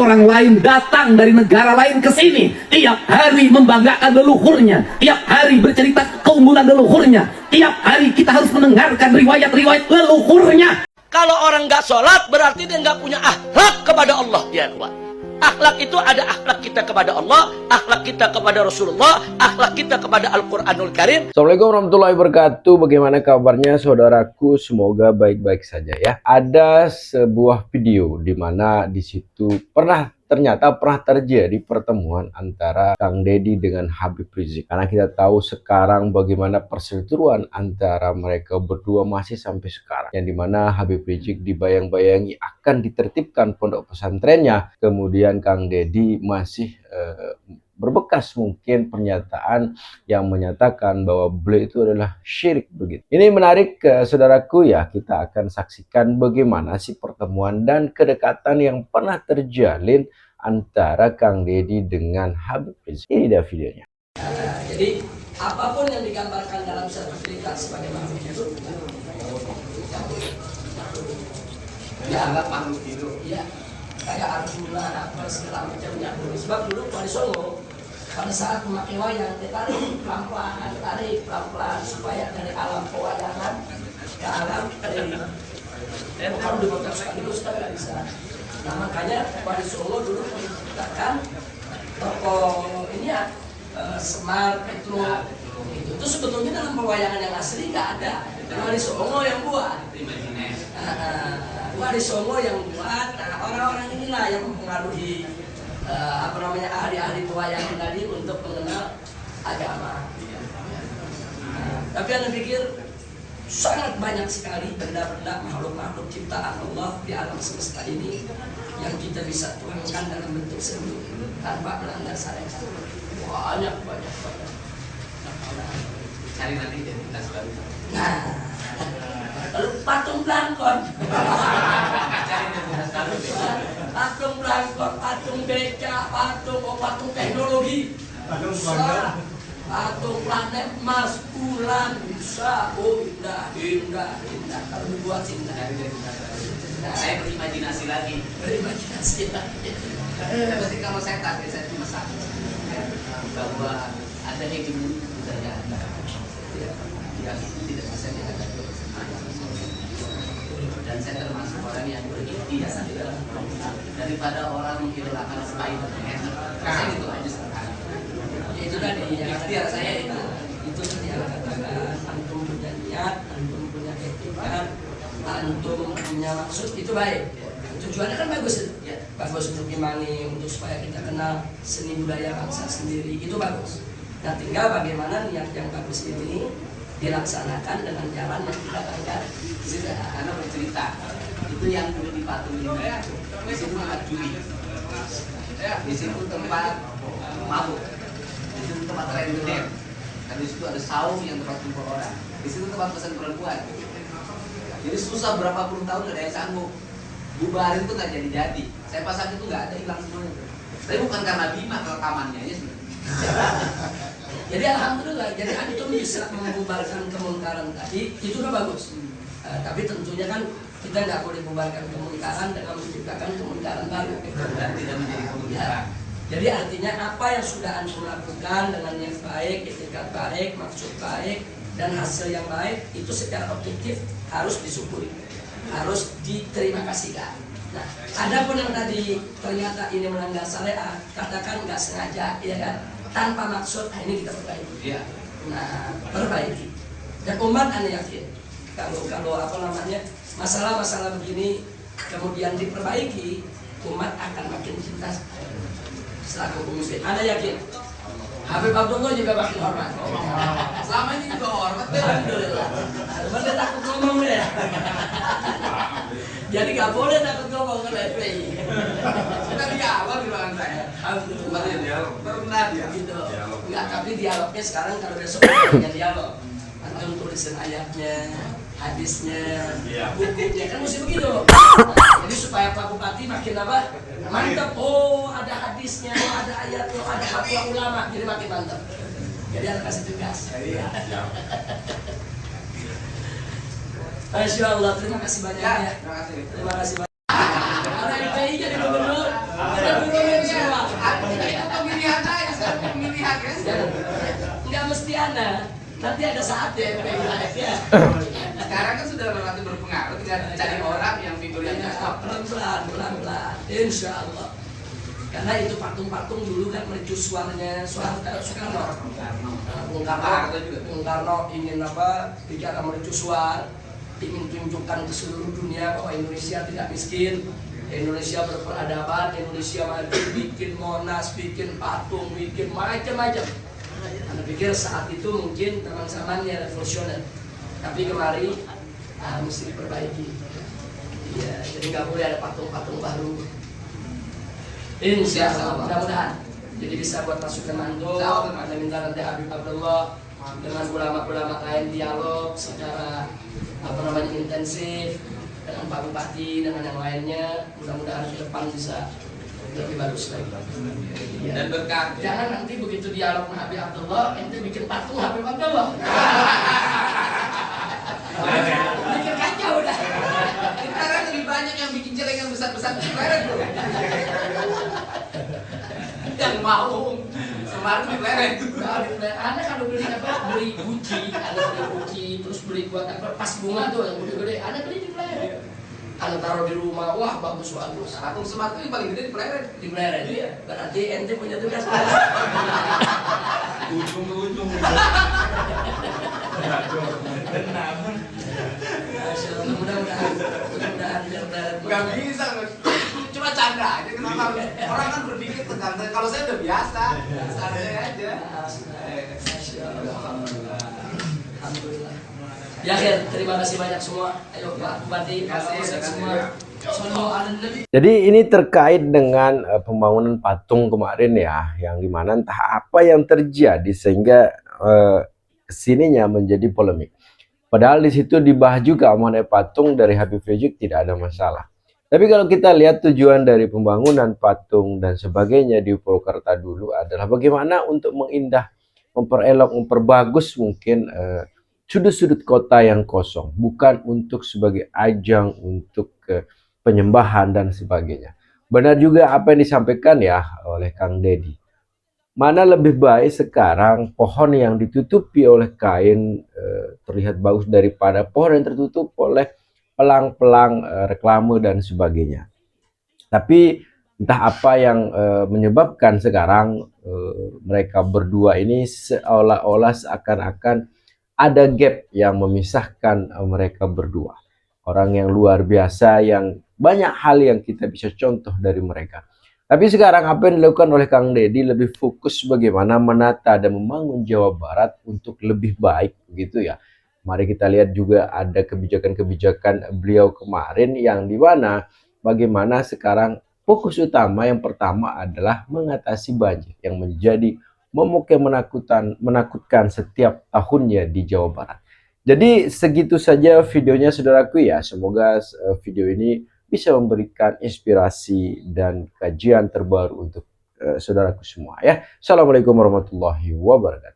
orang lain datang dari negara lain ke sini, tiap hari membanggakan leluhurnya, tiap hari bercerita keunggulan leluhurnya, tiap hari kita harus mendengarkan riwayat-riwayat leluhurnya. Kalau orang nggak sholat, berarti dia nggak punya akhlak kepada Allah. Ya, akhlak itu ada akhlak kita kepada Allah, akhlak kita kepada Rasulullah, akhlak kita kepada Al-Quranul Karim. Assalamualaikum warahmatullahi wabarakatuh. Bagaimana kabarnya saudaraku? Semoga baik-baik saja ya. Ada sebuah video di mana di situ ternyata pernah terjadi pertemuan antara Kang Deddy dengan Habib Rizik. Karena kita tahu sekarang bagaimana perseteruan antara mereka berdua masih sampai sekarang. Yang dimana Habib Rizik dibayang-bayangi akan ditertibkan pondok pesantrennya. Kemudian Kang Deddy masih berbekas mungkin pernyataan yang menyatakan bahwa beliau itu adalah syirik begitu. Ini menarik saudaraku ya, kita akan saksikan bagaimana sih pertemuan dan kedekatan yang pernah terjalin antara Kang Deddy dengan Habib Rizik. Ini dia videonya. Jadi apapun yang digambarkan dalam sertifikat sebagai makhluk hidup, dianggap makhluk hidup. Ya, kayak Arjuna apa segala macamnya. Sebab dulu Wali Songo pada saat memakai wayang, ditarik pelan-pelan supaya dari alam pewayangan ke alam real. Dan kalau dibuat sekaligus kan nggak bisa. Nah makanya Wali Songo dulu menciptakan tokoh ini ya, Semar, Petruk. Itu sebetulnya dalam pewayangan yang asli nggak ada. Wali Songo yang buat. Wali Songo yang buat. Nah orang-orang inilah yang mempengaruhi ahli-ahli pewayangan tadi untuk mengenal agama. Tapi Anda pikir sangat banyak sekali benda-benda makhluk-makhluk ciptaan Allah di alam semesta ini yang kita bisa tuangkan dalam bentuk seni tanpa melanggar syariat. Banyak. Cari nanti identitas baru. Nah, lalu patung belangkon. Patung belangkon, patung beca, patung teknologi, patung planet Mars, bulan, bisa, indah. Kalau dibuat indah. Nah, saya berimajinasi lagi. Tapi kalau saya target saya cuma satu, bahwa ada hegemoni budaya yang tidak bisa dihadapi. Dan saya termasuk orang yang berikhtiar daripada orang mengidolakan Spider-Man. Saya gitu aja sekarang. Ya itu tadi yang ikhtiar saya itu seperti yang katakan, antum punya niat, antum punya etika, antum punya maksud, itu baik. Tujuannya kan bagus itu. Ya, bagus untuk imani, untuk supaya kita kenal seni budaya bangsa sendiri, itu bagus. Nah tinggal bagaimana niat yang bagus ini dilaksanakan dengan jalan yang tidak langgar. Karena bercerita itu yang dulu di patung ini, di situ tempat judi, di situ tempat mabuk, di situ tempat rentenir, dan di situ ada saung yang tempat kumpul orang, di situ tempat pesan perempuan. Jadi susah berapa puluh tahun nggak ada yang sanggup bubarin itu nggak jadi. Saya pasang itu nggak ada, hilang semuanya. Tapi bukan karena Bima rekamannya ya sebenarnya. Jadi alhamdulillah, jadi antum bisa membubarkan kemungkaran tadi, itu udah bagus. Tapi tentunya kan kita nggak boleh membubarkan kemungkaran dengan menciptakan kemungkaran baru. Dan tidak menjadi kemungkaran. Jadi artinya apa yang sudah antum lakukan dengan yang baik, etikat baik, maksud baik, dan hasil yang baik, itu secara objektif harus disyukuri, harus diterima kasihkan. Nah, ada pun yang tadi ternyata ini melanggar syariat, katakan nggak sengaja, ya kan? Tanpa maksud, ini kita perbaiki. Ya. Nah, perbaiki. Dan umat Anda yakin, kalau masalah-masalah begini kemudian diperbaiki, umat akan makin cinta selaku muslim. Anda yakin? Habib Abdullah juga makin hormat. Selama ini juga hormat. Alhamdulillah. Alhamdulillah takut ngomong deh. Jadi nggak boleh takut ngomong ke FPI. Kita di awal di belakang saya. Alhamdulillah. Pernah dia. Gitu. Enggak, tapi dialognya sekarang kalau besok punya dialog. Antum tulisin ayatnya, hadisnya, bukunya, kan mesti begitu. Jadi supaya Pak Bupati makin apa? Mantap. Oh, ada hadisnya, ada ayatnya, ada fatwa ulama, jadi makin mantap. Jadi harus kasih tugas. Masya Allah, terima kasih banyak ya. Terima kasih banyak. Ada FPI jadi gubernur. Jangan. Nggak mesti ana. Nanti ada saatnya ya. Sekarang kan sudah relatif berpengaruh, tinggal cari orang yang figur yang cocok. Pelan-pelan, insya Allah. Karena itu patung-patung dulu kan mercusuarnya Soekarno. Bung Karno ingin apa? Bicara mercusuar, ingin tunjukkan ke seluruh dunia bahwa Indonesia tidak miskin, Indonesia berperadaban, Indonesia maju, bikin Monas, bikin patung, bikin macam-macam. Anda pikir saat itu mungkin zaman-zamannya revolusioner, tapi kemari mesti diperbaiki. Iya, jadi nggak boleh ada patung-patung baru. Insya Allah, mudah-mudahan. Jadi bisa buat masuk ke Mando. Anda minta nanti Habib Abdullah dengan ulama-ulama lain dialog secara intensif dengan Pak Bupati dengan yang lainnya. Mudah-mudahan ke depan bisa lebih bagus lagi. Ya. Dan berkah. Jangan nanti begitu dialog dengan Habib Abdullah, ente bikin patung Habib Abdullah. Bikin kacau dah. Sekarang lebih banyak yang bikin celengan besar-besar di pleret bro. Yang mau semarin di pleret. Anda kalau beli apa? Beli Gucci, Anda beli Gucci, terus beli buat apa? Pas bunga tuh yang gede-gede, Anda beli di pleret. Anda taruh di rumah, wah bagus. Patung Semar itu yang paling gede di pleret. Di pleret, iya. Berarti ente punya tugas. Ujung ke ujung. Mudah-mudahan biar pleret. Gak bisa, cuma canda aja. Kenapa orang kan berpikir tentang kalau saya udah biasa, santai aja. Alhamdulillah. Ya akhir, terima kasih banyak semua. Ayo Pak Bupati, Pak Kapolsek semua. Sallallahu alaihi wasallam. Jadi ini terkait dengan pembangunan patung kemarin ya, yang dimana entah apa yang terjadi sehingga kesininya menjadi polemik. Padahal di situ dibahas juga mengenai patung dari Habib Rizik, tidak ada masalah. Tapi kalau kita lihat tujuan dari pembangunan patung dan sebagainya di Purwakarta dulu adalah bagaimana untuk mengindah, memperelok, memperbagus mungkin sudut-sudut kota yang kosong, bukan untuk sebagai ajang untuk penyembahan dan sebagainya. Benar juga apa yang disampaikan ya oleh Kang Deddy. Mana lebih baik sekarang pohon yang ditutupi oleh kain terlihat bagus daripada pohon yang tertutup oleh pelang-pelang reklame dan sebagainya. Tapi entah apa yang menyebabkan sekarang mereka berdua ini seolah-olah seakan-akan ada gap yang memisahkan mereka berdua. Orang yang luar biasa, yang banyak hal yang kita bisa contoh dari mereka. Tapi sekarang apa yang dilakukan oleh Kang Deddy lebih fokus bagaimana menata dan membangun Jawa Barat untuk lebih baik, begitu ya. Mari kita lihat juga ada kebijakan-kebijakan beliau kemarin yang dimana bagaimana sekarang fokus utama yang pertama adalah mengatasi banjir yang menjadi momok yang menakutkan setiap tahunnya di Jawa Barat. Jadi segitu saja videonya saudaraku ya. Semoga video ini bisa memberikan inspirasi dan kajian terbaru untuk saudaraku semua ya. Assalamualaikum warahmatullahi wabarakatuh.